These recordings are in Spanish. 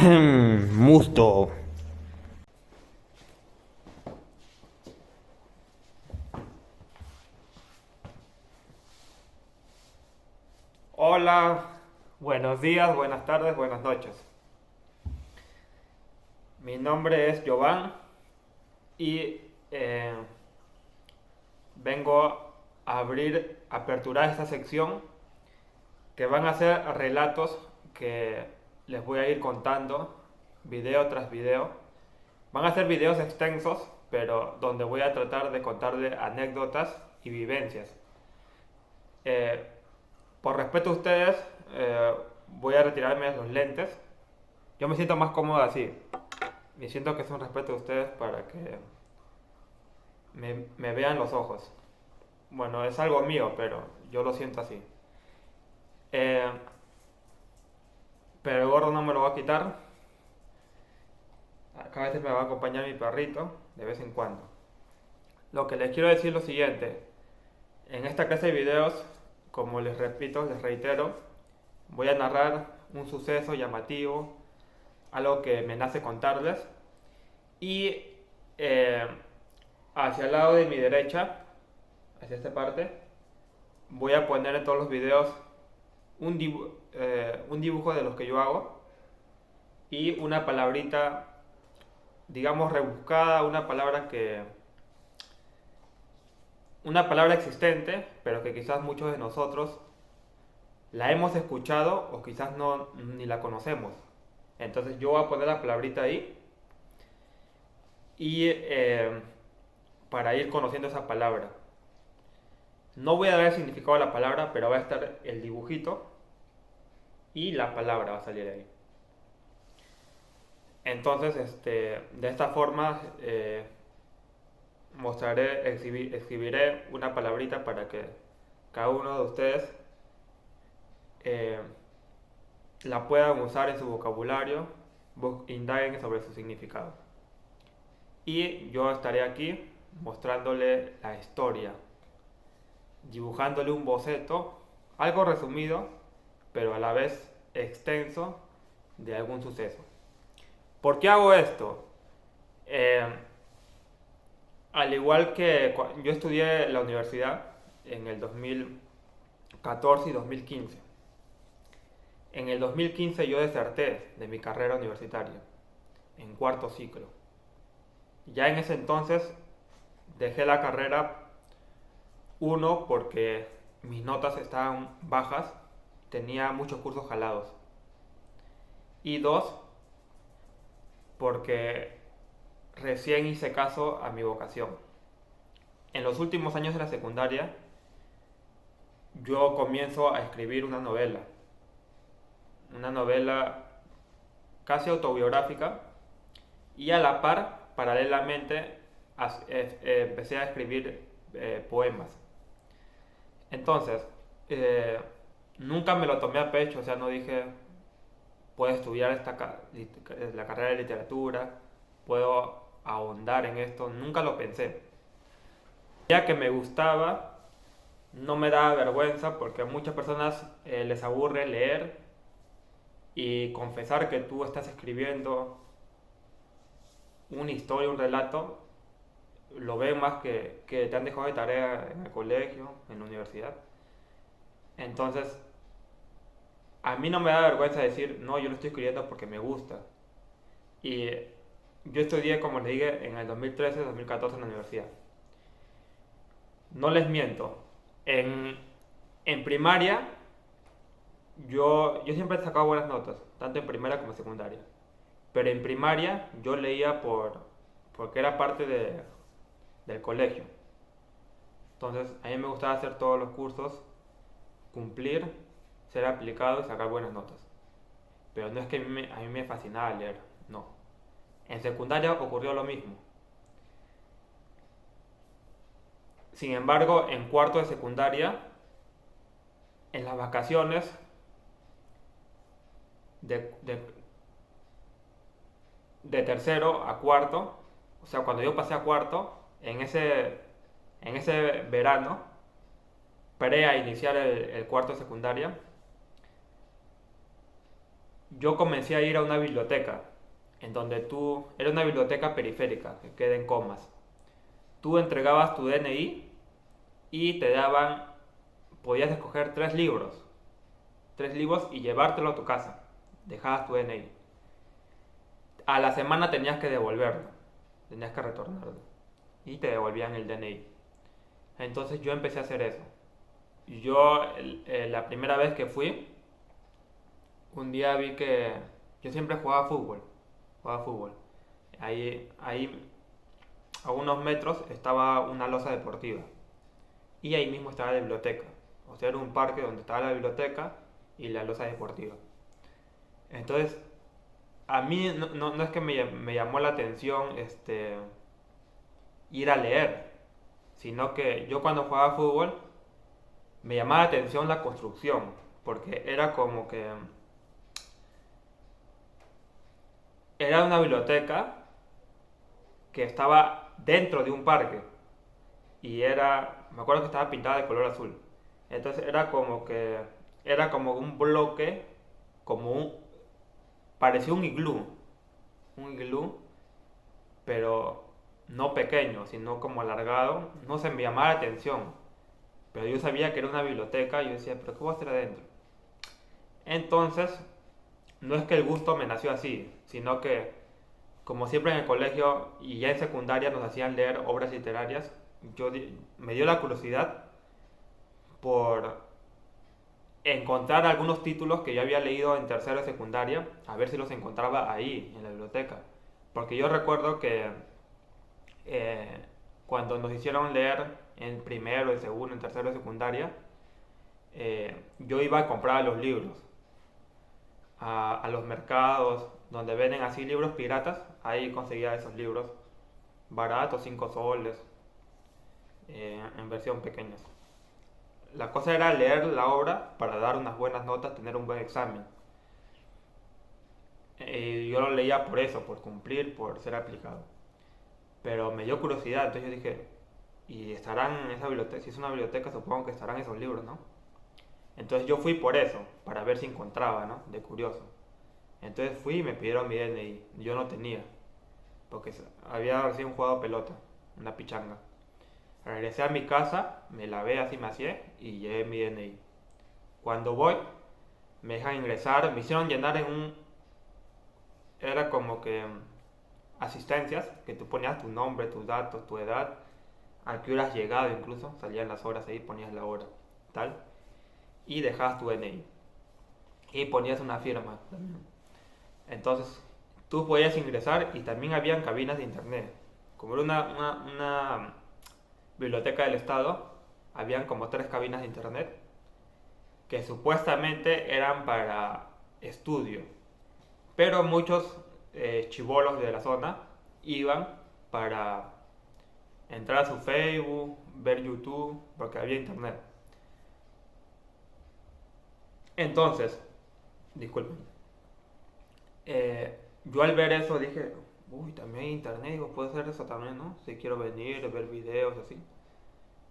Musto. Hola, buenos días, buenas tardes, buenas noches. Mi nombre es Jovan y eh, vengo a aperturar esta sección que van a ser relatos que les voy a ir contando video tras video. Van a ser videos extensos, pero donde voy a tratar de contarle anécdotas y vivencias. Eh, por respeto a ustedes, voy a retirarme de los lentes. Yo me siento más cómodo así. Y siento que es un respeto a ustedes para que me vean los ojos. Bueno, es algo mío, pero yo lo siento así. Eh, pero el gorro no me lo va a quitar. Acá a veces me va a acompañar mi perrito, de vez en cuando. Lo que les quiero decir es lo siguiente. En esta clase de videos, como les repito, les reitero, voy a narrar un suceso llamativo, algo que me nace contarles. Y eh, hacia el lado de mi derecha, hacia esta parte, voy a poner en todos los videos un dibujo de los que yo hago y una palabrita, digamos, rebuscada, una palabra existente, pero que quizás muchos de nosotros la hemos escuchado o quizás no ni la conocemos. Entonces yo voy a poner la palabrita ahí y para ir conociendo esa palabra. No voy a dar el significado de la palabra, pero va a estar el dibujito y la palabra va a salir ahí. Entonces, de esta forma escribiré una palabrita para que cada uno de ustedes eh, la puedan usar en su vocabulario, indaguen sobre su significado. Y yo estaré aquí mostrándole la historia, dibujándole un boceto, algo resumido, pero a la vez extenso, de algún suceso. ¿Por qué hago esto? Eh, Al igual que yo estudié en la universidad en el 2014 y 2015. En el 2015 yo deserté de mi carrera universitaria, en cuarto ciclo. Ya en ese entonces dejé la carrera, uno, porque mis notas estaban bajas, tenía muchos cursos jalados. Y dos, porque recién hice caso a mi vocación. En los últimos años de la secundaria, yo comienzo a escribir una novela casi autobiográfica, y a la par, paralelamente, empecé a escribir poemas. Entonces, eh, nunca me lo tomé a pecho, o sea, no dije, puedo estudiar la carrera de literatura, puedo ahondar en esto, nunca lo pensé. Ya que me gustaba, no me daba vergüenza porque a muchas personas les aburre leer y confesar que tú estás escribiendo una historia, un relato, lo ven más que te han dejado de tarea en el colegio, en la universidad. Entonces, a mí no me da vergüenza decir, no, yo lo estoy escribiendo porque me gusta. Y yo estudié, como les dije, en el 2013-2014 en la universidad. No les miento, en, en primaria yo siempre he sacado buenas notas, tanto en primera como en secundaria. Pero en primaria yo leía porque era parte del colegio. Entonces a mí me gustaba hacer todos los cursos, cumplir, ser aplicado y sacar buenas notas. Pero no es que a mí me fascinaba leer, no. En secundaria ocurrió lo mismo. Sin embargo, en cuarto de secundaria, en las vacaciones de, de, de tercero a cuarto, o sea, cuando yo pasé a cuarto, en ese verano, pre a iniciar el cuarto de secundaria, yo comencé a ir a una biblioteca, en donde era una biblioteca periférica, que queda en Comas. Tú entregabas tu DNI y te daban, podías escoger tres libros y llevártelo a tu casa. Dejabas tu DNI. A la semana tenías que devolverlo, tenías que retornarlo y te devolvían el DNI. Entonces yo empecé a hacer eso. Yo la primera vez que fui, un día vi que yo siempre jugaba fútbol. Ahí a unos metros estaba una losa deportiva y ahí mismo estaba la biblioteca. O sea, era un parque donde estaba la biblioteca y la losa deportiva. Entonces, a mí no es que me llamó la atención ir a leer, sino que yo cuando jugaba fútbol me llamaba la atención la construcción, porque era como que era una biblioteca que estaba dentro de un parque me acuerdo que estaba pintada de color azul. Entonces era como un bloque, como un, parecía un iglú, pero no pequeño, sino como alargado. No se me llamaba la atención, pero yo sabía que era una biblioteca y yo decía, pero ¿qué voy a hacer adentro? Entonces, no es que el gusto me nació así, sino que, como siempre en el colegio y ya en secundaria nos hacían leer obras literarias, me dio la curiosidad por encontrar algunos títulos que yo había leído en tercero de secundaria, a ver si los encontraba ahí, en la biblioteca. Porque yo recuerdo que cuando nos hicieron leer en primero, en segundo, en tercero de secundaria, yo iba a comprar los libros a los mercados donde venden así libros piratas. Ahí conseguía esos libros baratos, 5 soles, en versión pequeña. La cosa era leer la obra para dar unas buenas notas, tener un buen examen. Yo lo leía por eso, por cumplir, por ser aplicado. Pero me dio curiosidad, entonces yo dije, y estarán en esa biblioteca, si es una biblioteca supongo que estarán esos libros, ¿no? Entonces yo fui por eso, para ver si encontraba, ¿no? De curioso. Entonces fui y me pidieron mi DNI, yo no tenía, porque había recién jugado pelota, una pichanga. Regresé a mi casa, me lavé así me hacía y llevé mi DNI. Cuando voy, me dejan ingresar, me hicieron llenar era como que asistencias, que tú ponías tu nombre, tus datos, tu edad, a qué hora has llegado incluso, salían las horas ahí, ponías la hora, tal, y dejabas tu DNI. Y ponías una firma también. Entonces, tú podías ingresar y también habían cabinas de internet. Como era una biblioteca del estado, habían como 3 cabinas de internet que supuestamente eran para estudio, pero muchos chibolos de la zona iban para entrar a su Facebook, ver YouTube, porque había internet. Entonces, disculpen, yo al ver eso dije, uy, también hay internet, digo, puedo hacer eso también, ¿no? Si quiero venir, ver videos, así.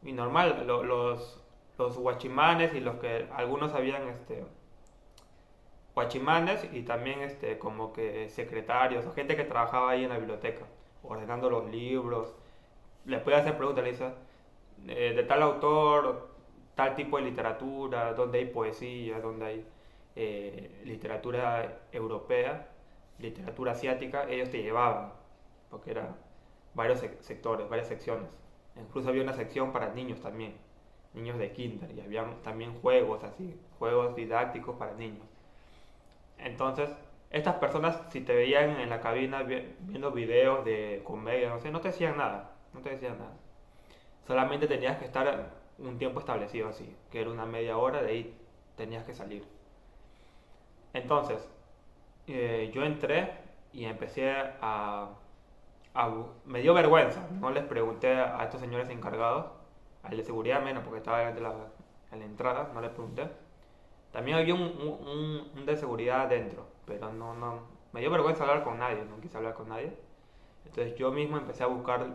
Y normal, los guachimanes y los que algunos habían guachimanes y también como que secretarios o gente que trabajaba ahí en la biblioteca, ordenando los libros. Les podía hacer preguntas, le dice, de tal autor, tal tipo de literatura, donde hay poesía, donde hay literatura europea, literatura asiática, ellos te llevaban, porque eran varios sectores, varias secciones. Incluso había una sección para niños también, niños de kinder, y había también juegos así, juegos didácticos para niños. Entonces, estas personas, si te veían en la cabina viendo videos de comedia, no sé, no te decían nada, no te decían nada. Solamente tenías que estar un tiempo establecido así, que era una media hora, de ahí tenías que salir. Entonces, yo entré y empecé me dio vergüenza, no les pregunté a estos señores encargados, al de seguridad menos porque estaba en la entrada, no les pregunté. También había un de seguridad adentro, pero no, me dio vergüenza hablar con nadie, no quise hablar con nadie. Entonces yo mismo empecé a buscar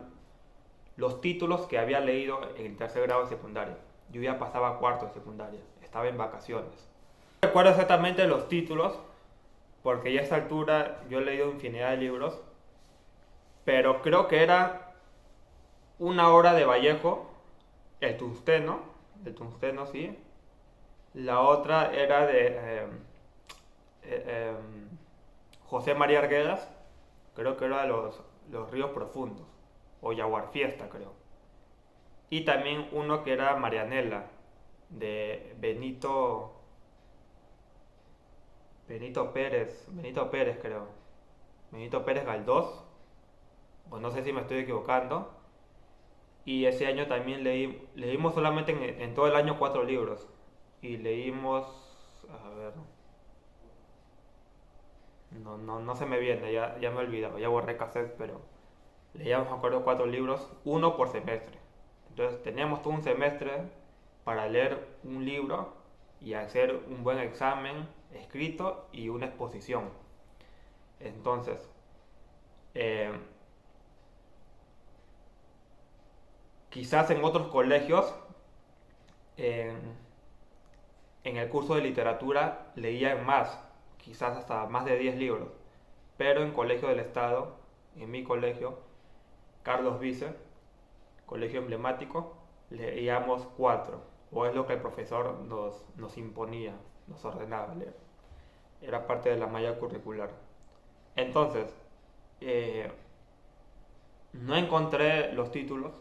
los títulos que había leído en el tercer grado de secundaria. Yo ya pasaba a cuarto de secundaria, estaba en vacaciones. No recuerdo exactamente los títulos, porque ya a esta altura yo he leído infinidad de libros, pero creo que era una obra de Vallejo, el tungsteno sí, la otra era de José María Arguedas, creo que era los ríos profundos, o Yaguar Fiesta creo. Y también uno que era Marianela, de Benito Pérez creo, Benito Pérez Galdós, pues no sé si me estoy equivocando. Y ese año también leímos solamente en todo el año 4 libros. Y leímos, a ver, no se me viene, ya me he olvidado, ya borré cassette, pero leíamos, me acuerdo, 4 libros, uno por semestre. Entonces teníamos todo un semestre para leer un libro y hacer un buen examen escrito y una exposición. Entonces, eh, quizás en otros colegios, en, en el curso de literatura, leían más, quizás hasta más de 10 libros. Pero en colegio del Estado, en mi colegio, Carlos Vice, colegio emblemático, leíamos 4, o es lo que el profesor nos imponía, nos ordenaba leer. Era parte de la malla curricular. Entonces, eh, no encontré los títulos,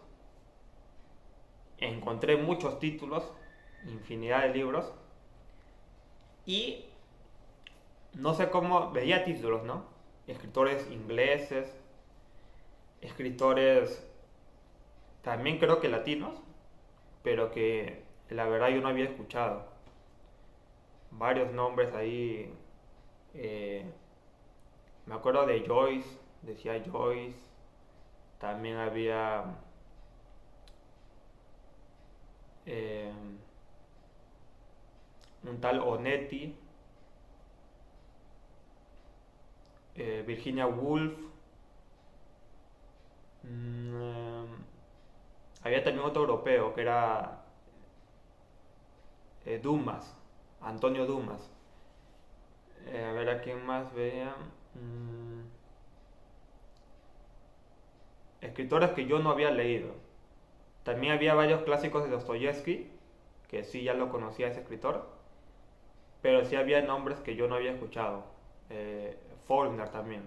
encontré muchos títulos, infinidad de libros, y no sé cómo veía títulos, ¿no? Escritores ingleses, escritores también creo que latinos, pero que la verdad yo no había escuchado. Varios nombres ahí. eh, Me acuerdo de Joyce, decía Joyce. También había eh, un tal Onetti, Virginia Woolf. mm, eh, Había también otro europeo que era Dumas, Antonio Dumas. A ver a quién más veía. Mm, Escritores que yo no había leído. También había varios clásicos de Dostoyevsky, que sí ya lo conocía ese escritor, pero sí había nombres que yo no había escuchado. Faulkner también,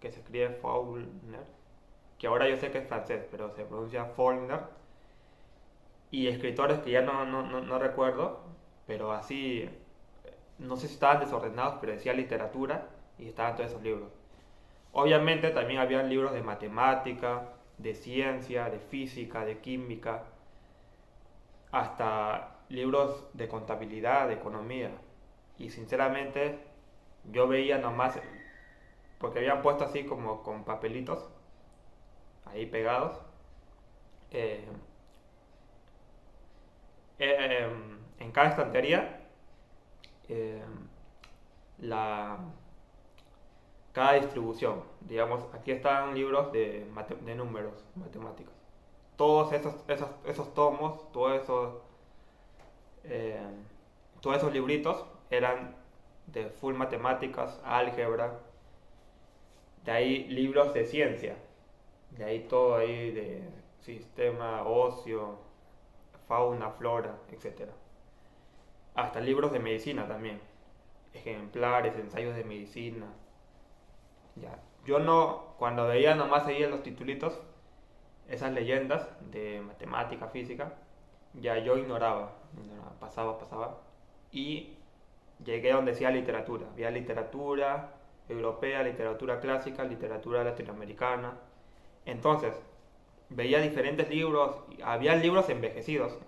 que se escribe Faulkner, que ahora yo sé que es francés, pero se pronuncia Faulkner. Y escritores que ya no recuerdo, pero así, no sé si estaban desordenados, pero decía literatura y estaban todos esos libros. Obviamente también había libros de matemática, de ciencia, de física, de química, hasta libros de contabilidad, de economía. Y sinceramente yo veía nomás, porque habían puesto así como con papelitos, ahí pegados, eh, en cada estantería, eh, la, cada distribución. Digamos, aquí están libros de números, matemáticos. Todos esos tomos, eh, todos esos libritos eran de full matemáticas, álgebra, de ahí libros de ciencia, de ahí todo ahí de sistema óseo, fauna, flora, etcétera. Hasta libros de medicina también, ejemplares, ensayos de medicina. Ya. Yo no, cuando veía nomás seguía los titulitos, esas leyendas de matemática, física, ya yo ignoraba, pasaba, y llegué a donde decía literatura. Había literatura europea, literatura clásica, literatura latinoamericana. Entonces, veía diferentes libros, había libros envejecidos,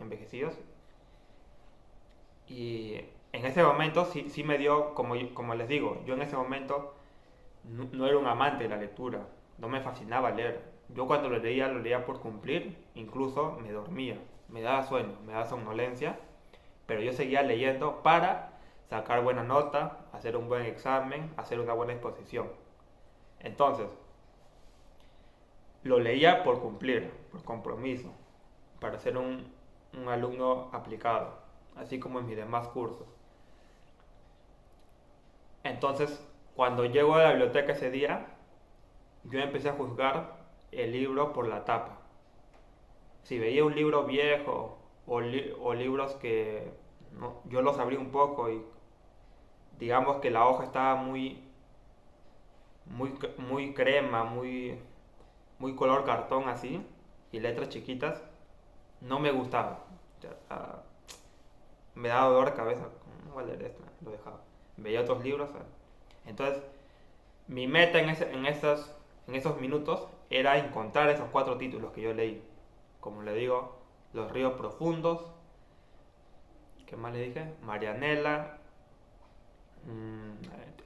y en ese momento sí me dio, como les digo, yo en ese momento no era un amante de la lectura, no me fascinaba leer. Yo cuando lo leía por cumplir, incluso me dormía, me daba sueño, me daba somnolencia, pero yo seguía leyendo para sacar buena nota, hacer un buen examen, hacer una buena exposición. Entonces, lo leía por cumplir, por compromiso, para ser un alumno aplicado, así como en mis demás cursos. Entonces, cuando llego a la biblioteca ese día, yo empecé a juzgar el libro por la tapa. Si veía un libro viejo o libros que yo los abrí un poco y digamos que la hoja estaba muy crema, muy color cartón así, y letras chiquitas, no me gustaba. O sea, me daba dolor de cabeza, no voy a leer esto, lo dejaba. Veía otros libros. Entonces, mi meta en esos minutos era encontrar esos 4 títulos que yo leí. Como le digo, Los ríos profundos, ¿qué más le dije? Marianela,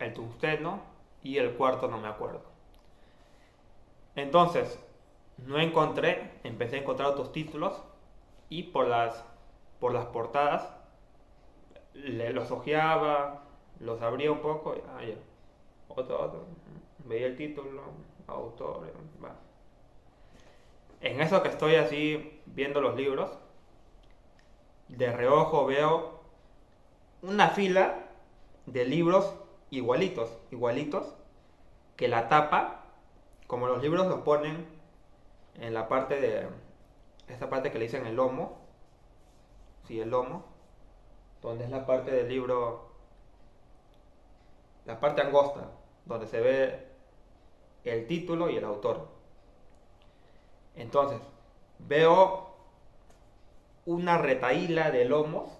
El tungsteno y el cuarto no me acuerdo. Entonces, no encontré, empecé a encontrar otros títulos y por las portadas los hojeaba, los abría un poco y ya. Otro, veía el título, autor, va. En eso que estoy así viendo los libros, de reojo veo una fila de libros igualitos, que la tapa, como los libros los ponen en la parte de, esta parte que le dicen el lomo, sí, el lomo, donde es la parte del libro, la parte angosta, donde se ve el título y el autor. Entonces, veo una retahíla de lomos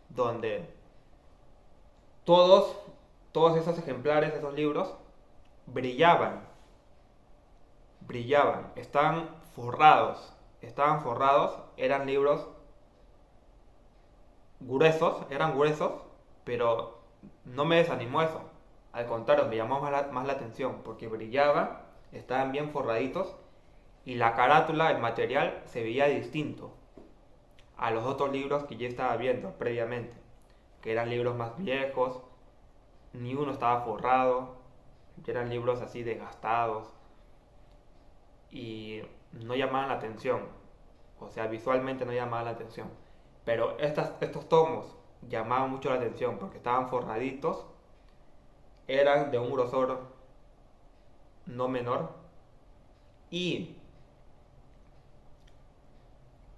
donde todos, todos esos ejemplares, esos libros, brillaban, estaban forrados, eran libros eran gruesos, pero no me desanimó eso. Al contrario, me llamó más la atención porque brillaban, estaban bien forraditos y la carátula, el material, se veía distinto a los otros libros que ya estaba viendo previamente, que eran libros más viejos, ni uno estaba forrado, eran libros así desgastados y no llamaban la atención, o sea, visualmente no llamaban la atención. Pero estos tomos llamaban mucho la atención porque estaban forraditos, eran de un grosor no menor y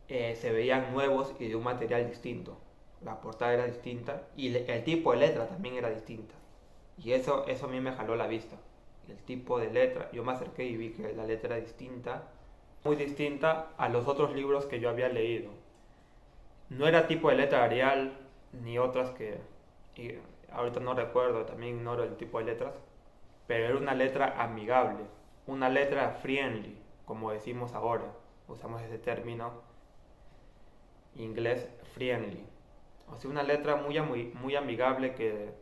se veían nuevos y de un material distinto. La portada era distinta y el tipo de letra también era distinta. Y eso a mí me jaló la vista. El tipo de letra, yo me acerqué y vi que la letra era distinta, muy distinta a los otros libros que yo había leído. No era tipo de letra Arial ni otras que y ahorita no recuerdo, también ignoro el tipo de letras, pero era una letra amigable, una letra friendly, como decimos ahora, usamos ese término inglés friendly. O sea, una letra muy amigable que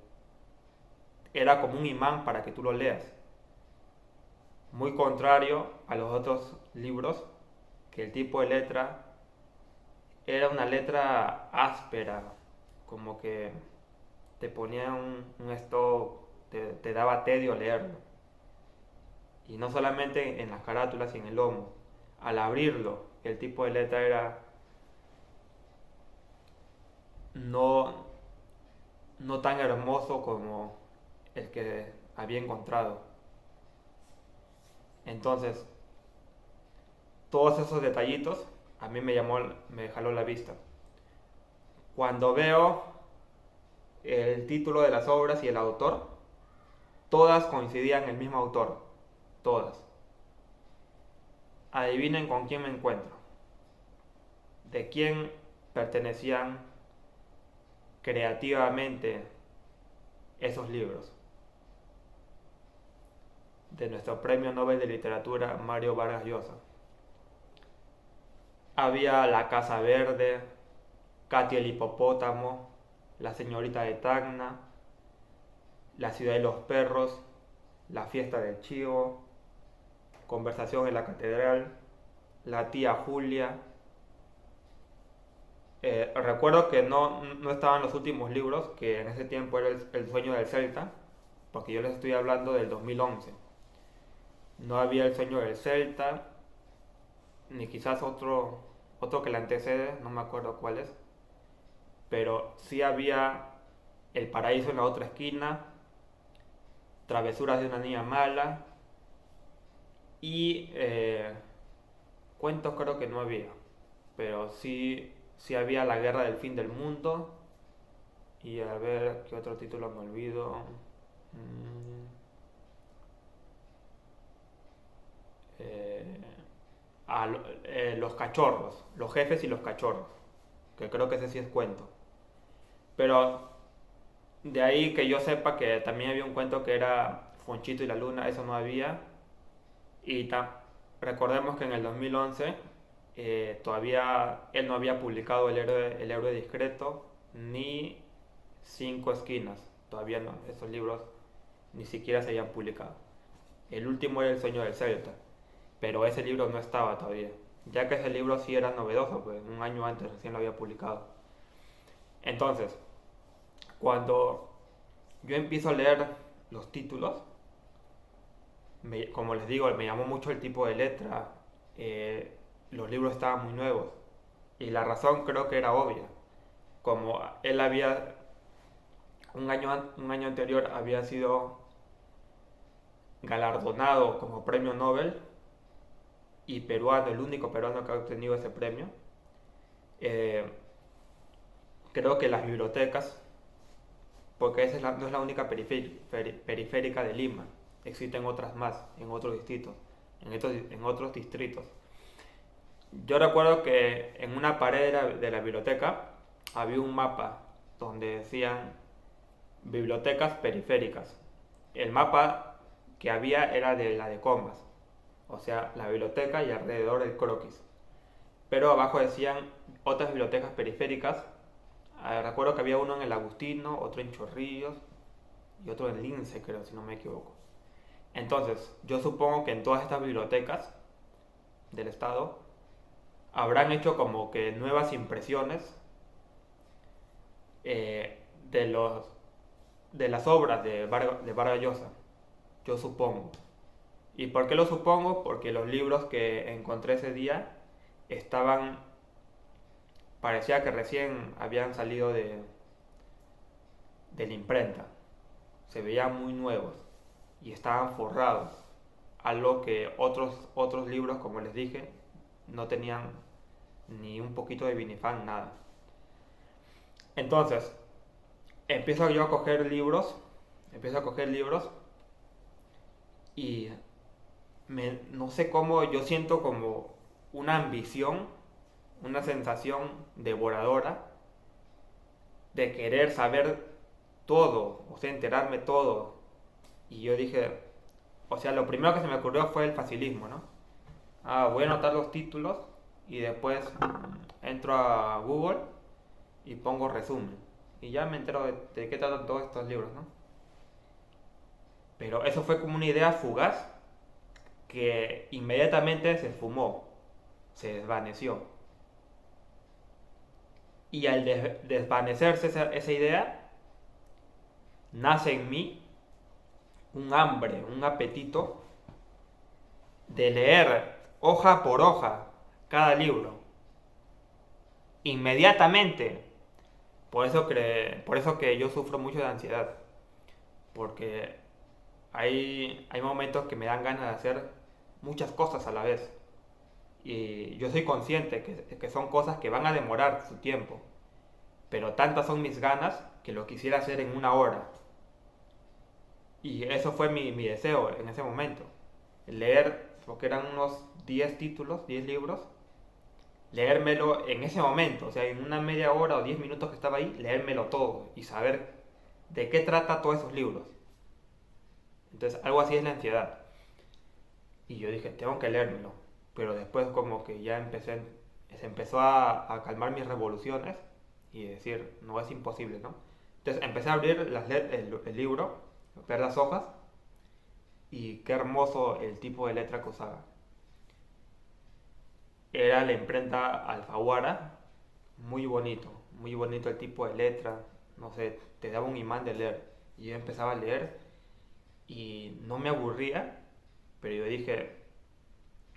era como un imán para que tú lo leas. Muy contrario a los otros libros, que el tipo de letra era una letra áspera, como que te ponía un stop, te daba tedio leerlo. Y no solamente en las carátulas y en el lomo. Al abrirlo, el tipo de letra era no, no tan hermoso como el que había encontrado. Entonces, todos esos detallitos a mí me jaló la vista. Cuando veo el título de las obras y el autor, todas coincidían en el mismo autor, todas. Adivinen con quién me encuentro, de quién pertenecían creativamente esos libros. De nuestro premio Nobel de Literatura Mario Vargas Llosa. Había La Casa Verde, Katy el Hipopótamo, La Señorita de Tacna, La Ciudad de los Perros, La Fiesta del Chivo, Conversación en la Catedral, La Tía Julia. Recuerdo que no estaban los últimos libros, que en ese tiempo era el Sueño del Celta, porque yo les estoy hablando del 2011. No había El Sueño del Celta, ni quizás otro que le antecede, no me acuerdo cuál es, pero sí había El Paraíso en la otra esquina, Travesuras de una niña mala y cuentos creo que no había, pero sí había La guerra del fin del mundo y a ver qué otro título me olvido. Mm, eh, los cachorros, los jefes y los cachorros, que creo que ese sí es cuento. Pero de ahí que yo sepa que también había un cuento que era Fonchito y la Luna, eso no había. Y recordemos que en el 2011 todavía él no había publicado el héroe discreto ni Cinco esquinas, todavía no, esos libros ni siquiera se habían publicado. El último era El sueño del Celta, pero ese libro no estaba todavía, ya que ese libro sí era novedoso, pues un año antes recién lo había publicado. Entonces, cuando yo empiezo a leer los títulos, como les digo, me llamó mucho el tipo de letra, los libros estaban muy nuevos y la razón creo que era obvia. Como él había, un año anterior había sido galardonado como premio Nobel y peruano, el único peruano que ha obtenido ese premio, eh, creo que las bibliotecas, porque esa no es la única periférica de Lima, existen otras más en otros distritos, en otros distritos. Yo recuerdo que en una pared de la biblioteca había un mapa donde decían bibliotecas periféricas. El mapa que había era de la de Comas, o sea, la biblioteca y alrededor el croquis. Pero abajo decían otras bibliotecas periféricas. Recuerdo que había uno en el Agustino, otro en Chorrillos y otro en Lince, creo, si no me equivoco. Entonces, yo supongo que en todas estas bibliotecas del estado habrán hecho como que nuevas impresiones de de las obras de Vargas Llosa, yo supongo. ¿Y por qué lo supongo? Porque los libros que encontré ese día estaban, parecía que recién habían salido de la imprenta, se veían muy nuevos y estaban forrados, algo que otros libros, como les dije, no tenían ni un poquito de vinifan, nada. Entonces, empiezo yo a coger libros, empiezo a coger libros y no sé cómo, yo siento como una ambición, una sensación devoradora de querer saber todo, o sea, enterarme todo. Y yo dije, o sea, lo primero que se me ocurrió fue el facilismo, ¿no? Voy a anotar los títulos y después entro a Google y pongo resumen. Y ya me entero de qué tratan todos estos libros, ¿no? Pero eso fue como una idea fugaz que inmediatamente se esfumó, se desvaneció. Y al desvanecerse esa idea, nace en mí un hambre, un apetito de leer hoja por hoja cada libro. Inmediatamente. Por eso que yo sufro mucho de ansiedad. Porque hay momentos que me dan ganas de hacer muchas cosas a la vez. Y yo soy consciente que son cosas que van a demorar su tiempo. Pero tantas son mis ganas que lo quisiera hacer en una hora. Y eso fue mi deseo en ese momento. Leer, porque eran unos 10 títulos, 10 libros, leérmelo en ese momento, o sea, en una media hora o 10 minutos que estaba ahí, leérmelo todo y saber de qué trata todos esos libros. Entonces, algo así es la ansiedad. Y yo dije, tengo que leérmelo. Pero después como que ya se empezó a calmar mis revoluciones y decir, no es imposible, ¿no? Entonces empecé a abrir el libro, ver las hojas y qué hermoso el tipo de letra que usaba. Era la imprenta Alfaguara, muy bonito el tipo de letra, no sé, te daba un imán de leer. Y yo empezaba a leer y no me aburría, pero yo dije,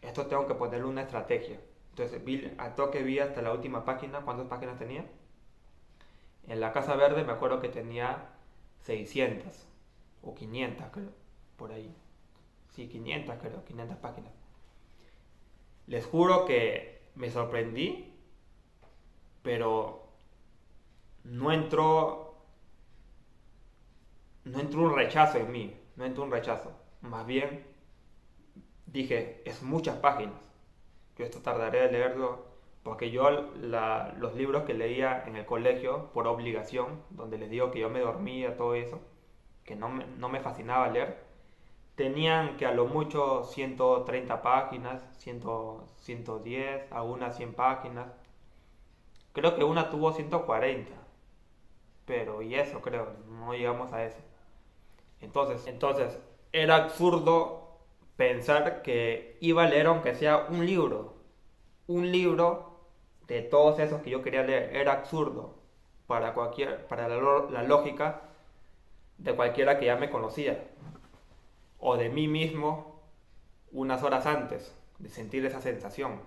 esto tengo que ponerle una estrategia. Entonces al toque vi hasta la última página, ¿cuántas páginas tenía? En la Casa Verde me acuerdo que tenía 600 o 500 creo. por ahí. Sí, 500 creo, 500 páginas. Les juro que me sorprendí, pero no entró, no entró un rechazo en mí, no entró un rechazo. Más bien dije, es muchas páginas. Yo esto tardaré de leerlo porque yo los libros que leía en el colegio por obligación, donde les digo que yo me dormía, todo eso, que no me fascinaba leer, tenían que a lo mucho 130 páginas, 100, 110, algunas 100 páginas. Creo que una tuvo 140, pero y eso creo, no llegamos a eso. Entonces era absurdo pensar que iba a leer aunque sea un libro de todos esos que yo quería leer. Era absurdo para la lógica de cualquiera que ya me conocía o de mí mismo unas horas antes de sentir esa sensación.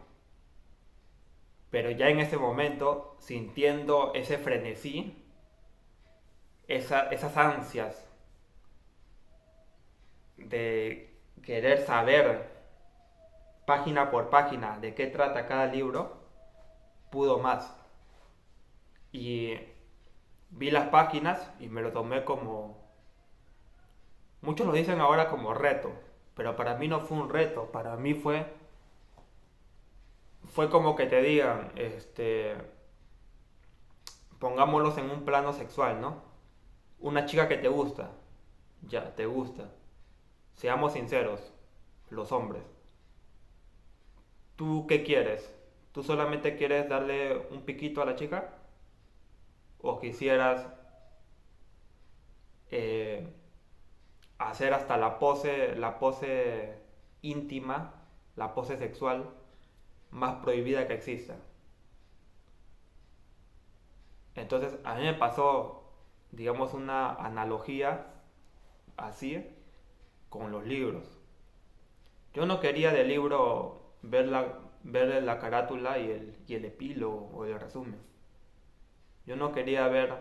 Pero ya en ese momento, sintiendo ese frenesí, esas ansias de querer saber página por página de qué trata cada libro, pudo más. Y vi las páginas y me lo tomé como... Muchos lo dicen ahora como reto, pero para mí no fue un reto, para mí fue como que te digan, pongámoslos en un plano sexual, ¿no? Una chica que te gusta, ya, te gusta. Seamos sinceros, los hombres. ¿Tú qué quieres? ¿Tú solamente quieres darle un piquito a la chica? ¿O quisieras eh, hacer hasta la pose íntima, la pose sexual más prohibida que exista? Entonces a mí me pasó, digamos, una analogía así con los libros. Yo no quería del libro ver la carátula y el epílogo o el resumen. Yo no quería ver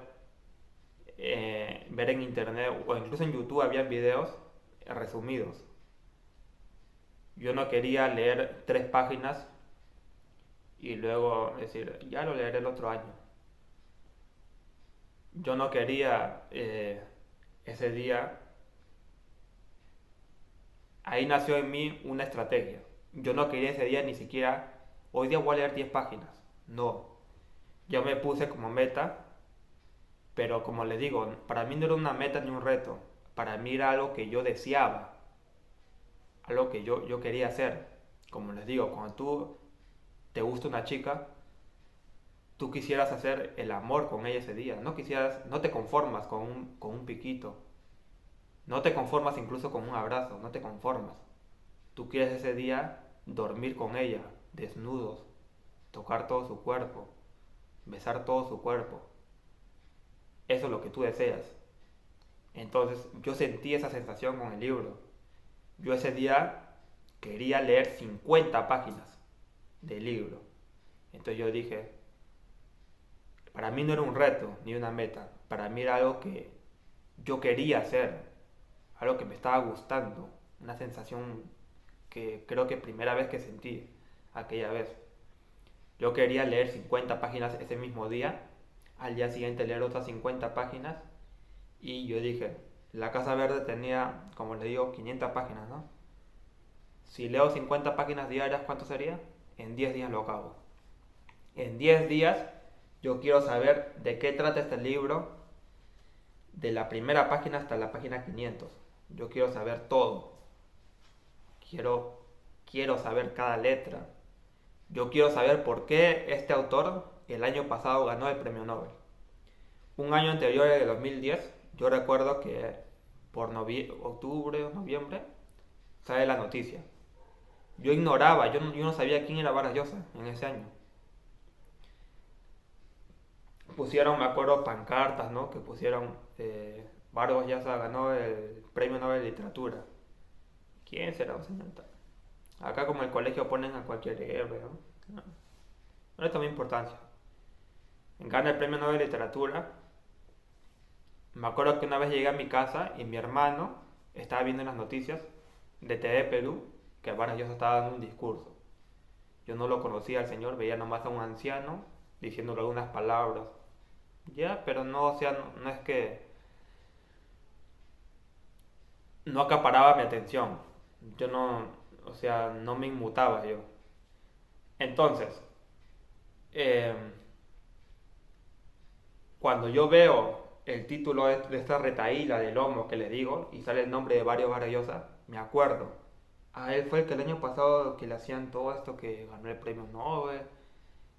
en internet o incluso en YouTube había videos resumidos. Yo no quería leer 3 páginas y luego decir, ya lo leeré el otro año. Yo no quería ese día. Ahí nació en mí una estrategia. Yo no quería ese día ni siquiera, hoy día voy a leer 10 páginas. No. Yo me puse como meta, pero como les digo, para mí no era una meta ni un reto. Para mí era algo que yo deseaba, algo que yo quería hacer. Como les digo, cuando tú te gusta una chica, tú quisieras hacer el amor con ella ese día. No te conformas con un piquito. No te conformas incluso con un abrazo, no te conformas. Tú quieres ese día dormir con ella, desnudos, tocar todo su cuerpo, besar todo su cuerpo. Eso es lo que tú deseas. Entonces yo sentí esa sensación con el libro. Yo ese día quería leer 50 páginas del libro. Entonces yo dije, para mí no era un reto ni una meta, para mí era algo que yo quería hacer, algo que me estaba gustando, una sensación que creo que primera vez que sentí aquella vez. Yo quería leer 50 páginas ese mismo día, al día siguiente leer otras 50 páginas y yo dije, la Casa Verde tenía, como le digo, 500 páginas, ¿no? Si leo 50 páginas diarias, ¿cuánto sería? En 10 días lo acabo. En 10 días yo quiero saber de qué trata este libro, de la primera página hasta la página 500. Yo quiero saber todo. Quiero saber cada letra. Yo quiero saber por qué este autor el año pasado ganó el premio Nobel. Un año anterior, en el 2010, yo recuerdo que por octubre o noviembre sale la noticia. Yo ignoraba, yo no sabía quién era Vargas Llosa en ese año. Pusieron, me acuerdo, pancartas, ¿no? Que pusieron Vargas Llosa ganó el premio Nobel de Literatura. ¿Quién será, señor? Acá como el colegio ponen a cualquier héroe, ¿no? No le tomé importancia. Gana el premio Nobel de Literatura. Me acuerdo que una vez llegué a mi casa y mi hermano estaba viendo en las noticias de TV Perú que Vargas Llosa estaba dando un discurso. Yo no lo conocía al señor, veía nomás a un anciano diciéndole algunas palabras. Ya, pero no, o sea, no es que no acaparaba mi atención. Yo no, o sea, no me inmutaba yo. Entonces, eh, cuando yo veo el título de esta retaíla del lomo que les digo y sale el nombre de Mario Vargas Llosa, me acuerdo. A él fue el que el año pasado que le hacían todo esto, que ganó el premio Nobel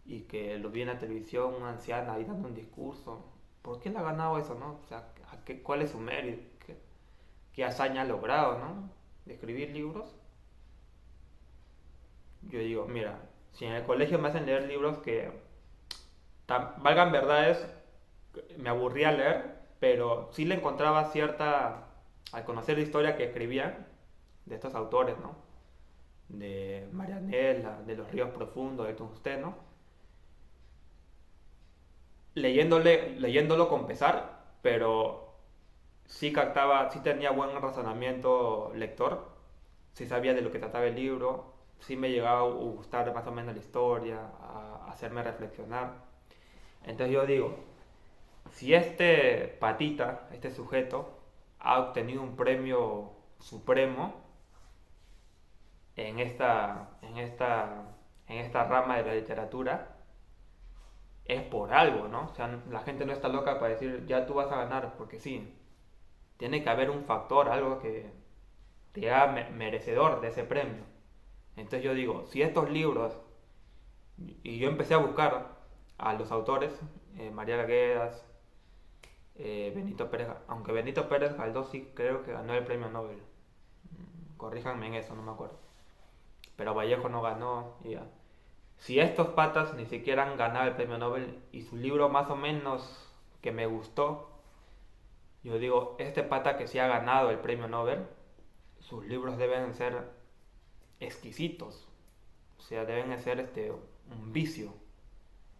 y que lo vi en la televisión, una anciana ahí dando un discurso. ¿Por qué le ha ganado eso, no? O sea, ¿cuál es su mérito? ¿Qué hazaña ha logrado, no? De escribir libros. Yo digo, mira, si en el colegio me hacen leer libros que valgan verdades, me aburría leer, pero sí le encontraba cierta, al conocer la historia que escribían de estos autores, ¿no? De Marianela, de Los Ríos Profundos, de Tungsteno, leyéndolo con pesar, pero sí captaba, sí tenía buen razonamiento lector, sí sabía de lo que trataba el libro, sí me llegaba a gustar más o menos la historia, a hacerme reflexionar. Entonces yo digo, si este patita, este sujeto, ha obtenido un premio supremo en esta rama de la literatura, es por algo, ¿no? O sea, la gente no está loca para decir, ya tú vas a ganar, porque sí. Tiene que haber un factor, algo que te haga merecedor de ese premio. Entonces yo digo, si estos libros, y yo empecé a buscar a los autores, María Laguedas, Benito Pérez, aunque Benito Pérez Galdós sí creo que ganó el premio Nobel. Corríjanme en eso, no me acuerdo. Pero Vallejo no ganó y ya. Si estos patas ni siquiera han ganado el premio Nobel y su libro más o menos que me gustó, yo digo, este pata que sí ha ganado el premio Nobel, sus libros deben ser exquisitos. O sea, deben ser un vicio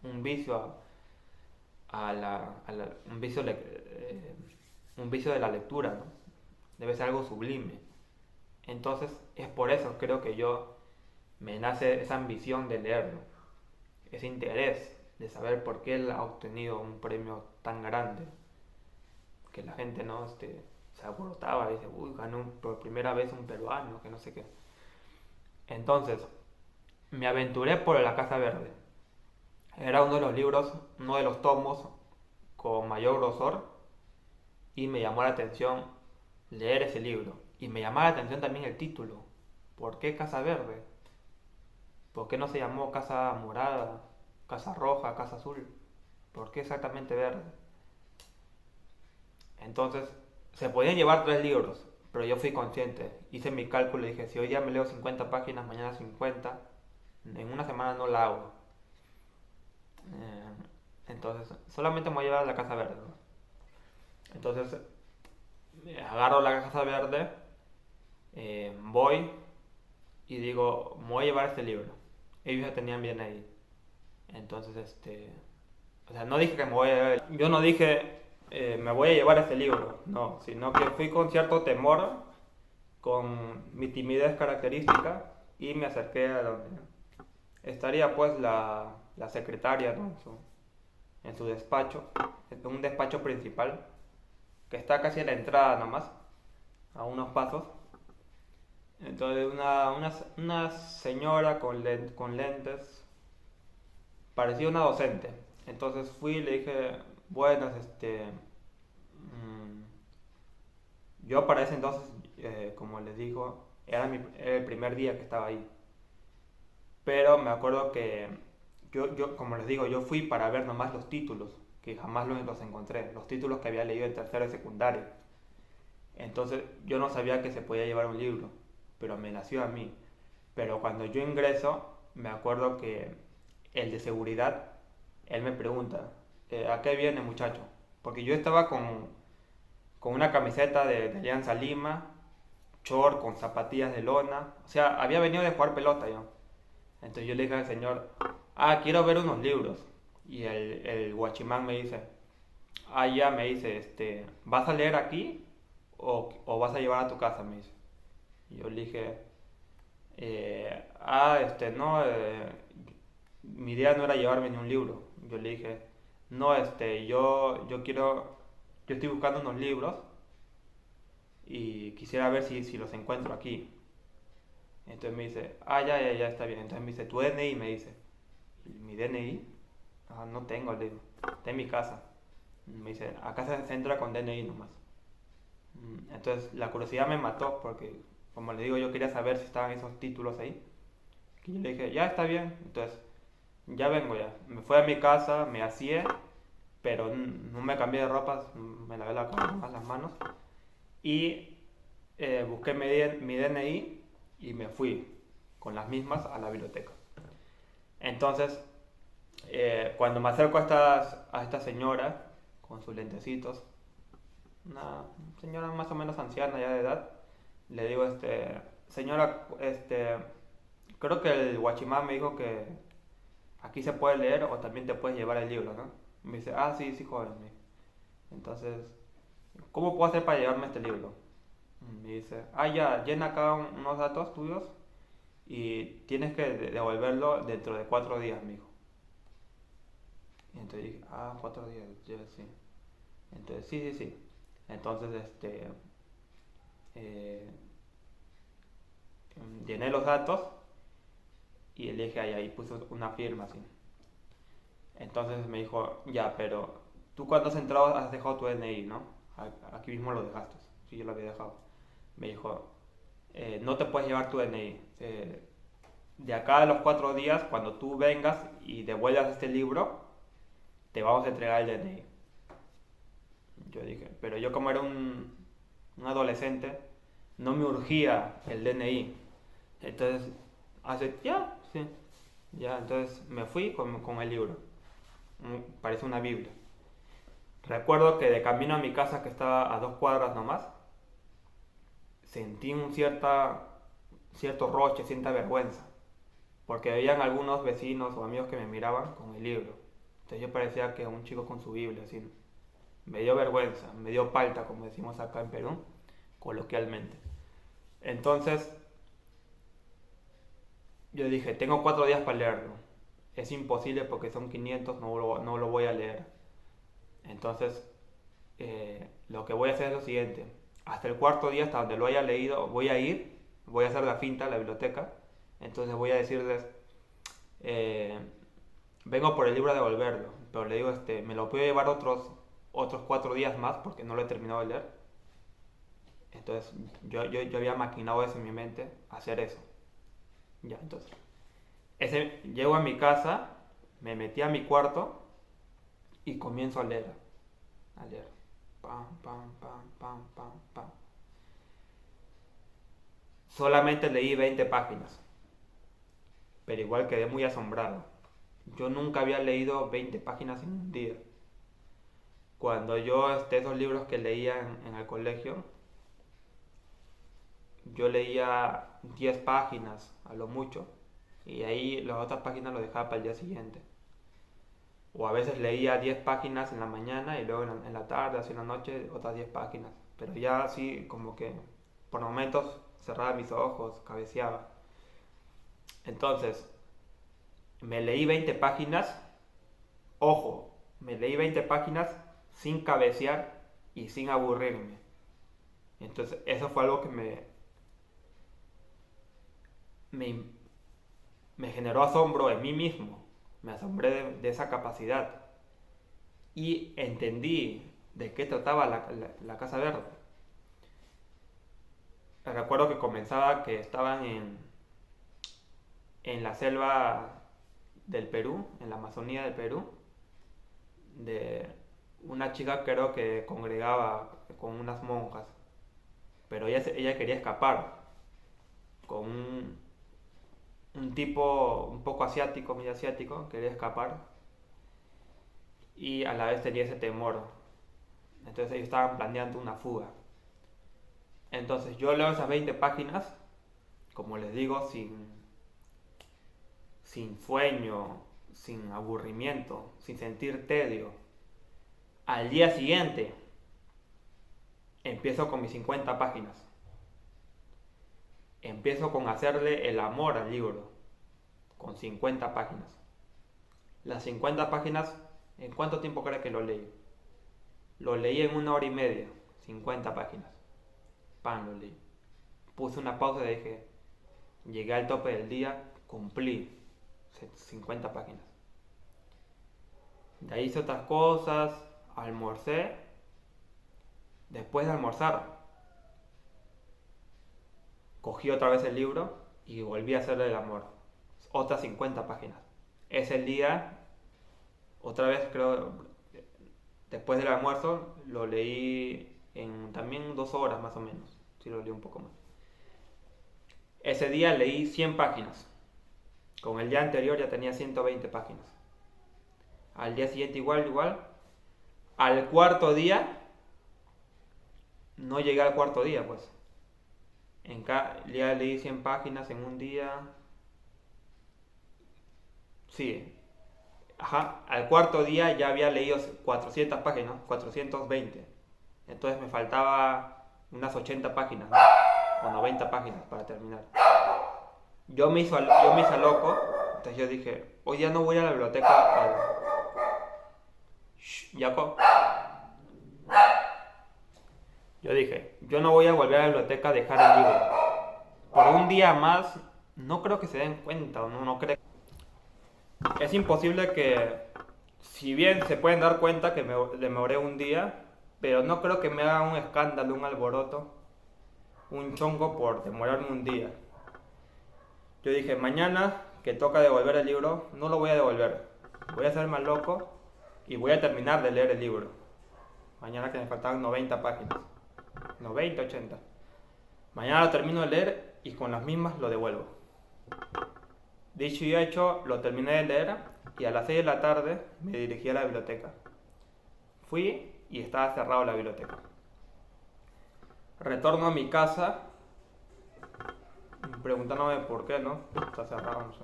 un vicio de la lectura, ¿no? Debe ser algo sublime. Entonces, es por eso creo que yo me nace esa ambición de leerlo, ese interés de saber por qué él ha obtenido un premio tan grande, que la gente no se alborotaba y dice, uy, ganó por primera vez un peruano, que no sé qué. Entonces, me aventuré por La Casa Verde. Era uno de los libros, uno de los tomos con mayor grosor y me llamó la atención leer ese libro. Y me llamó la atención también el título. ¿Por qué Casa Verde? ¿Por qué no se llamó Casa Morada, Casa Roja, Casa Azul? ¿Por qué exactamente verde? Entonces, se podían llevar 3 libros, pero yo fui consciente. Hice mi cálculo y dije, si hoy día me leo 50 páginas, mañana 50, en una semana no la hago. Entonces, solamente me voy a llevar a La Casa Verde, ¿no? Entonces, agarro La Casa Verde, voy y digo, me voy a llevar este libro. Ellos ya tenían bien ahí. Entonces, o sea, no dije que me voy a llevar, yo no dije, me voy a llevar este libro, no, sino que fui con cierto temor, con mi timidez característica, y me acerqué a donde estaría pues la secretaria, ¿no? En su despacho, en un despacho principal, que está casi en la entrada nomás, a unos pasos. Entonces una señora con lentes, parecía una docente. Entonces fui y le dije, buenas, yo para ese entonces, como les digo, era el primer día que estaba ahí. Pero me acuerdo que yo, como les digo, yo fui para ver nomás los títulos, que jamás los encontré, los títulos que había leído en tercero y secundaria. Entonces yo no sabía que se podía llevar un libro, pero me nació a mí. Pero cuando yo ingreso, me acuerdo que el de seguridad, él me pregunta, ¿a qué viene muchacho? Porque yo estaba con una camiseta de Alianza Lima, short con zapatillas de lona, o sea, había venido de jugar pelota yo. Entonces yo le dije al señor, quiero ver unos libros. Y el guachimán me dice, ya, me dice, ¿vas a leer aquí o vas a llevar a tu casa, me dice. Y yo le dije, no, mi idea no era llevarme ni un libro. Yo le dije, no, yo estoy buscando unos libros y quisiera ver si los encuentro aquí. Entonces me dice, ya, está bien. Entonces me dice, tu DNI, me dice. ¿Y mi DNI? Ah, no tengo, le digo, está en mi casa. Me dice, acá se entra con DNI nomás. Entonces la curiosidad me mató porque, como le digo, yo quería saber si estaban esos títulos ahí. Y yo le dije, ya está bien. Entonces, ya vengo ya. Me fui a mi casa, me aseé, pero no me cambié de ropa, me lavé las manos. Y busqué mi DNI y me fui con las mismas a la biblioteca. Entonces, cuando me acerco a esta señora con sus lentecitos, una señora más o menos anciana ya de edad, le digo, señora, creo que el guachimán me dijo que aquí se puede leer o también te puedes llevar el libro, ¿no? Me dice, sí, sí, joven. Entonces, ¿cómo puedo hacer para llevarme este libro? Me dice, ya, llena acá unos datos tuyos y tienes que devolverlo dentro de 4 días, me dijo. Y entonces dije, 4 días, ya, sí. Entonces, sí, sí, sí. Entonces, eh, llené los datos y le dije ahí puse una firma así. Entonces me dijo, ya, pero tú cuando has entrado has dejado tu DNI, ¿no? Aquí mismo lo dejaste. Sí, yo lo había dejado. Me dijo, no te puedes llevar tu DNI. De acá a los 4 días, cuando tú vengas y devuelvas este libro, te vamos a entregar el DNI. Yo dije, pero yo como era un adolescente, no me urgía el DNI. Entonces, ya, sí. Ya, entonces me fui con el libro. Parece una Biblia. Recuerdo que de camino a mi casa, que estaba a 2 cuadras nomás, sentí cierto roche, cierta vergüenza, porque veían algunos vecinos o amigos que me miraban con el libro. Entonces yo parecía que un chico con su Biblia, así. Me dio vergüenza, me dio palta, como decimos acá en Perú, coloquialmente. Entonces yo dije, tengo 4 días para leerlo. Es imposible porque son 500, no lo voy a leer. Entonces, lo que voy a hacer es lo siguiente. Hasta el cuarto día, hasta donde lo haya leído, voy a hacer la finta a la biblioteca. Entonces voy a decirles, eh, vengo por el libro a devolverlo, pero le digo, me lo puedo llevar otros 4 días más porque no lo he terminado de leer. Entonces yo había maquinado eso en mi mente, hacer eso. Ya, entonces. Llego a mi casa, me metí a mi cuarto y comienzo a leer. A leer. Pam, pam, pam, pam, pam, pam. Solamente leí 20 páginas, pero igual quedé muy asombrado. Yo nunca había leído 20 páginas en un día. Cuando yo, esos libros que leía en el colegio, yo leía 10 páginas a lo mucho y ahí las otras páginas lo dejaba para el día siguiente. O a veces leía 10 páginas en la mañana y luego en la tarde, así en la noche, otras 10 páginas. Pero ya así como que por momentos cerraba mis ojos, cabeceaba. Entonces, me leí 20 páginas, ojo, me leí 20 páginas sin cabecear y sin aburrirme. Entonces, eso fue algo que me, me generó asombro en mí mismo. Me asombré de esa capacidad. Y entendí de qué trataba la Casa Verde. Recuerdo que comenzaba que estaban en la selva del Perú, en la Amazonía del Perú, de una chica creo que congregaba con unas monjas, pero ella quería escapar con un tipo un poco asiático, medio asiático, quería escapar y a la vez tenía ese temor. Entonces ellos estaban planeando una fuga. Entonces yo leo esas 20 páginas, como les digo, sin sueño, sin aburrimiento, sin sentir tedio. Al día siguiente, empiezo con mis 50 páginas. Empiezo con hacerle el amor al libro, con 50 páginas. Las 50 páginas, ¿en cuánto tiempo cree que lo leí? Lo leí en 1 hora y media, 50 páginas. Pan, lo leí. Puse una pausa y dije, llegué al tope del día, cumplí 50 páginas. De ahí hice otras cosas, almorcé. Después de almorzar, cogí otra vez el libro y volví a hacerle el amor. Otras 50 páginas. Ese día, otra vez creo, después del almuerzo, lo leí en también 2 horas más o menos. Sí, lo leí un poco más. Ese día leí 100 páginas. Con el día anterior ya tenía 120 páginas. Al día siguiente igual. Al cuarto día, no llegué al cuarto día, pues. Ya leí 100 páginas en un día. Sí. Ajá. Al cuarto día ya había leído 400 páginas, 420. Entonces me faltaba unas 80 páginas, ¿no? O 90 páginas para terminar. Yo me hice loco. Entonces yo dije, hoy ya no voy a la biblioteca. Jacob. Yo dije, yo no voy a volver a la biblioteca a dejar el libro. Por un día más, no creo que se den cuenta, o no creo. Es imposible que, si bien se pueden dar cuenta que me demoré un día, pero no creo que me haga un escándalo, un alboroto, un chongo por demorarme un día. Yo dije, mañana que toca devolver el libro, no lo voy a devolver. Voy a hacerme al loco y voy a terminar de leer el libro. Mañana que me faltaban 90 páginas. 90, 80. Mañana lo termino de leer y con las mismas lo devuelvo. Dicho y hecho, lo terminé de leer y a las 6 de la tarde me dirigí a la biblioteca. Fui y estaba cerrado la biblioteca. Retorno a mi casa preguntándome por qué, ¿no? Está cerrado, no sé.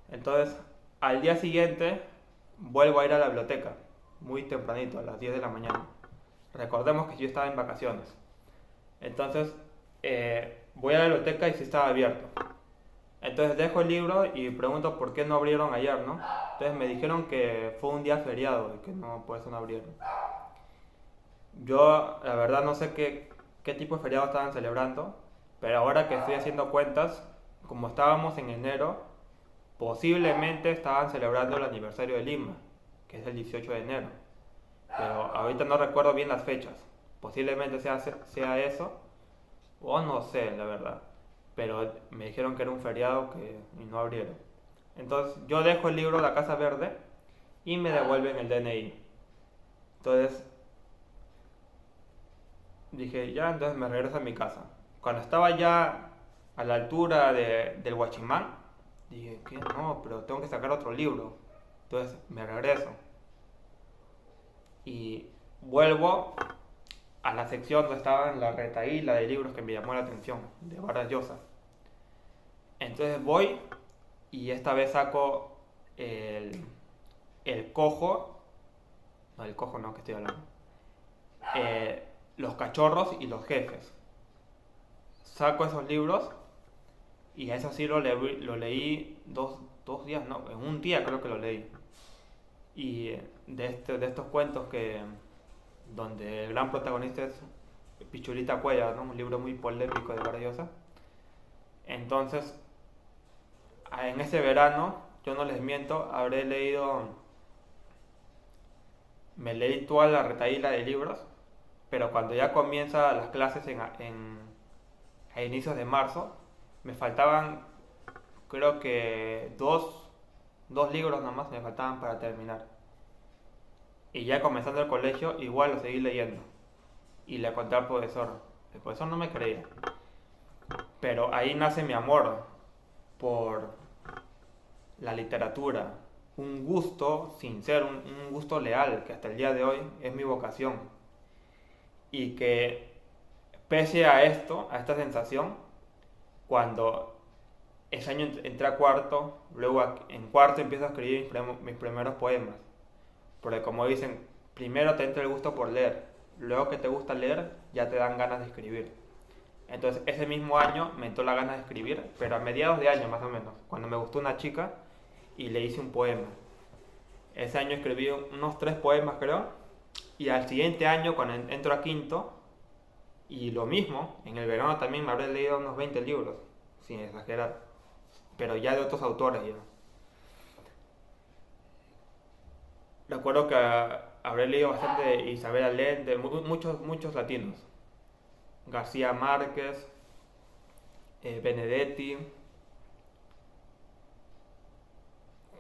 Entonces, al día siguiente vuelvo a ir a la biblioteca, muy tempranito, a las 10 de la mañana. Recordemos que yo estaba en vacaciones. Entonces, voy a la biblioteca y sí estaba abierto. Entonces dejo el libro y pregunto por qué no abrieron ayer, ¿no? Entonces me dijeron que fue un día feriado y que no, por eso no abrieron. Yo, la verdad, no sé qué tipo de feriado estaban celebrando, pero ahora que estoy haciendo cuentas, como estábamos en enero, posiblemente estaban celebrando el aniversario de Lima, que es el 18 de enero. Pero ahorita no recuerdo bien las fechas. Posiblemente sea eso, o no sé, la verdad. Pero me dijeron que era un feriado y no abrieron. Entonces yo dejo el libro de la Casa Verde y me devuelven el DNI. Entonces dije, ya, entonces me regreso a mi casa. Cuando estaba ya a la altura del Huachimán, dije, ¿qué? No, pero tengo que sacar otro libro. Entonces me regreso. Y vuelvo a la sección donde estaba en la retahíla de libros que me llamó la atención, de Vargas Llosa. Entonces voy y esta vez saco el cojo, no, el cojo no, que estoy hablando, los cachorros y los jefes. Saco esos libros y a eso sí lo leí dos días, no, en un día creo que lo leí. Y de estos cuentos donde el gran protagonista es Pichulita Cuellar, ¿no? Un libro muy polémico de Vargas Llosa. Entonces, en ese verano, yo no les miento, me leí toda la retahíla de libros, pero cuando ya comienza las clases a inicios de marzo, me faltaban, creo que dos libros nomás me faltaban para terminar. Y ya comenzando el colegio, igual lo seguí leyendo. Y le conté al profesor. El profesor no me creía. Pero ahí nace mi amor por la literatura. Un gusto sincero, un gusto leal, que hasta el día de hoy es mi vocación. Y que pese a esto, a esta sensación, cuando ese año entré a cuarto, luego en cuarto empiezo a escribir mis primeros poemas. Porque como dicen, primero te entra el gusto por leer luego que te gusta leer, ya te dan ganas de escribir. Entonces ese mismo año me entró la ganas de escribir, pero a mediados de año más o menos, cuando me gustó una chica y le hice un poema. Ese año escribí unos 3 poemas creo, y al siguiente año cuando entro a quinto, y lo mismo, en el verano también me habré leído unos 20 libros, sin exagerar, pero ya de otros autores ya. Recuerdo que habré leído bastante de Isabel Allende, muchos latinos. García Márquez, Benedetti,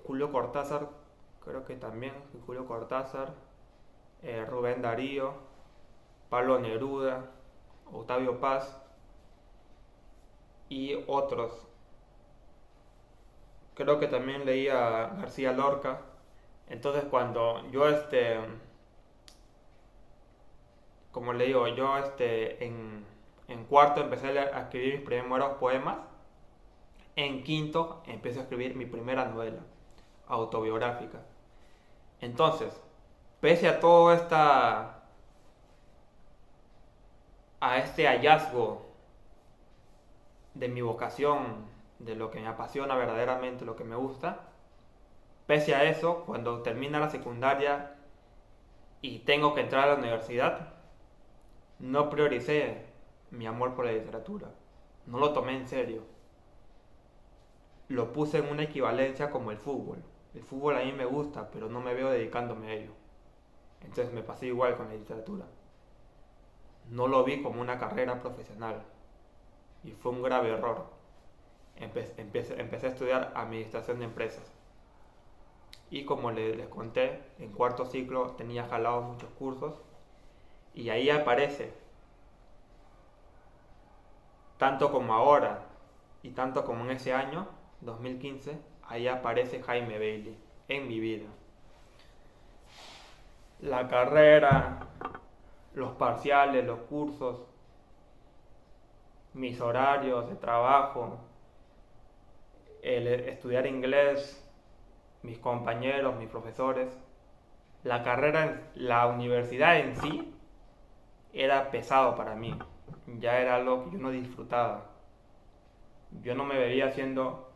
Julio Cortázar, creo que también, Julio Cortázar, Rubén Darío, Pablo Neruda, Octavio Paz y otros. Creo que también leía García Lorca. Entonces cuando yo como le digo, yo en cuarto empecé a escribir mis primeros poemas, en quinto empecé a escribir mi primera novela autobiográfica. Entonces, pese a todo a este hallazgo de mi vocación, de lo que me apasiona verdaderamente, lo que me gusta, pese a eso, cuando termina la secundaria y tengo que entrar a la universidad, no prioricé mi amor por la literatura, no lo tomé en serio, lo puse en una equivalencia como el fútbol. El fútbol a mí me gusta, pero no me veo dedicándome a ello. Entonces me pasé igual con la literatura. No lo vi como una carrera profesional y fue un grave error. Empecé a estudiar administración de empresas y como les conté, en cuarto ciclo tenía jalado muchos cursos y ahí aparece, tanto como ahora y tanto como en ese año, 2015, ahí aparece Jaime Bailey en mi vida. La carrera, los parciales, los cursos, mis horarios de trabajo, el estudiar inglés, mis compañeros, mis profesores, la carrera, la universidad en sí era pesado para mí, ya era algo que yo no disfrutaba. Yo no me veía siendo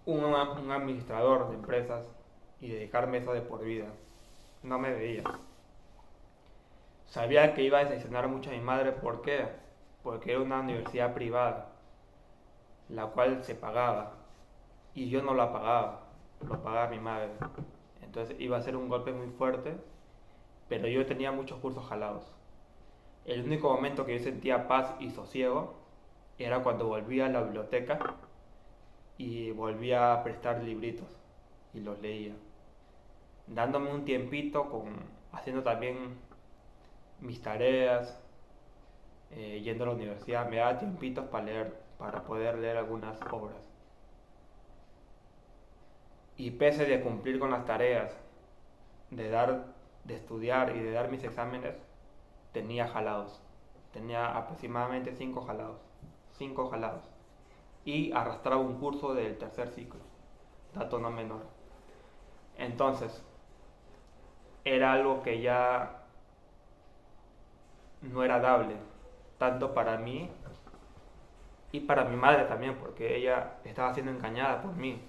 un administrador de empresas y dedicarme a eso de por vida. No me veía. Sabía que iba a decepcionar mucho a mi madre, ¿por qué? Porque era una universidad privada, la cual se pagaba, y yo no la pagaba, lo pagaba mi madre. Entonces iba a ser un golpe muy fuerte, pero yo tenía muchos cursos jalados. El único momento que yo sentía paz y sosiego era cuando volvía a la biblioteca y volvía a prestar libritos y los leía, dándome un tiempito haciendo también mis tareas, yendo a la universidad, me daba tiempitos para leer, para poder leer algunas obras. Y pese de cumplir con las tareas, de estudiar y de dar mis exámenes, tenía jalados. Tenía aproximadamente 5 jalados. 5 jalados. Y arrastraba un curso del tercer ciclo. Dato no menor. Entonces, era algo que ya no era dable, tanto para mí y para mi madre también, porque ella estaba siendo engañada por mí.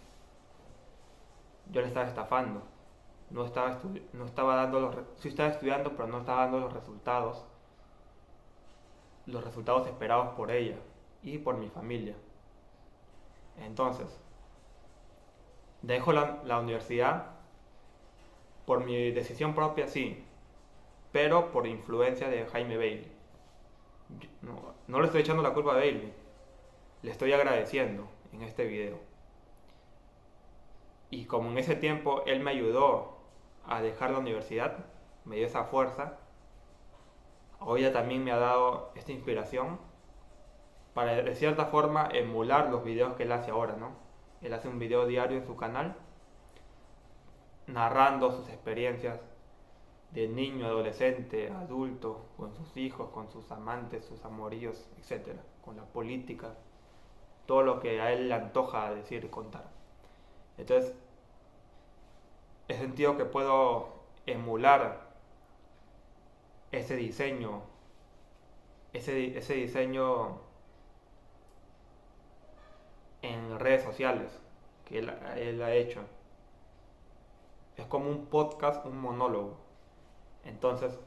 Yo le estaba estafando. No estaba dando sí estaba estudiando, pero no estaba dando los resultados esperados por ella y por mi familia. Entonces, dejo la universidad por mi decisión propia, sí, pero por influencia de Jaime Bailey. No le estoy echando la culpa a Bailey, le estoy agradeciendo en este video. Y como en ese tiempo él me ayudó a dejar la universidad, me dio esa fuerza, hoy ya también me ha dado esta inspiración para de cierta forma emular los videos que él hace ahora, ¿no? Él hace un video diario en su canal narrando sus experiencias de niño, adolescente, adulto, con sus hijos, con sus amantes, sus amoríos, etcétera, con la política, todo lo que a él le antoja decir y contar. Entonces, he sentido que puedo emular ese diseño, ese diseño en redes sociales que él ha hecho. Es como un podcast, un monólogo. Entonces,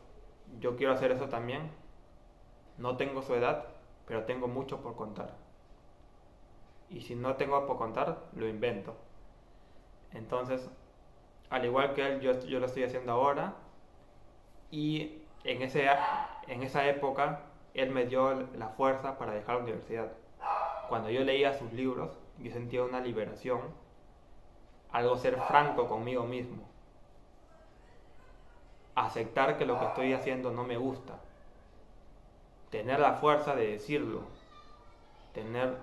yo quiero hacer eso también. No tengo su edad, pero tengo mucho por contar. Y si no tengo por contar, lo invento. Entonces, al igual que él, yo lo estoy haciendo ahora. Y en esa época, él me dio la fuerza para dejar la universidad. Cuando yo leía sus libros, yo sentía una liberación, algo ser franco conmigo mismo. Aceptar que lo que estoy haciendo no me gusta. Tener la fuerza de decirlo. Tener,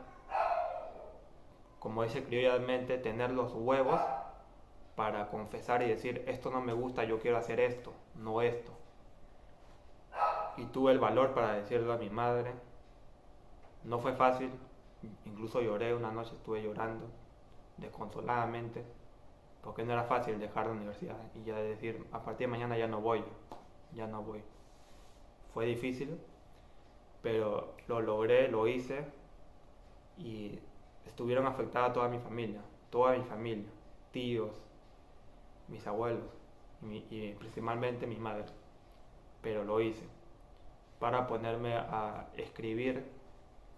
como dice criollamente, tener los huevos para confesar y decir, esto no me gusta, yo quiero hacer esto, no esto. Y tuve el valor para decirlo a mi madre. No fue fácil, incluso lloré una noche, estuve llorando desconsoladamente, porque no era fácil dejar la universidad y ya decir, a partir de mañana ya no voy. Fue difícil, pero lo logré, lo hice y estuvieron afectada toda mi familia, tíos, mis abuelos y principalmente mi madre, pero lo hice para ponerme a escribir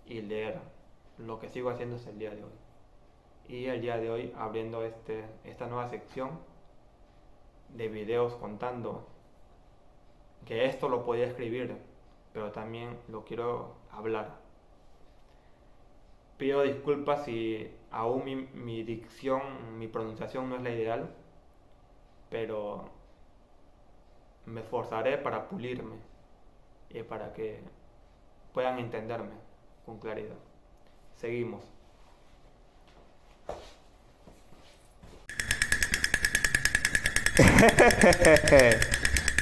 y leer, lo que sigo haciendo hasta el día de hoy. Y el día de hoy abriendo esta nueva sección de videos contando que esto lo podía escribir, pero también lo quiero hablar. Pido disculpas si aún mi dicción, mi pronunciación no es la ideal, pero me esforzaré para pulirme y para que puedan entenderme con claridad. Seguimos.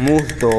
Musto.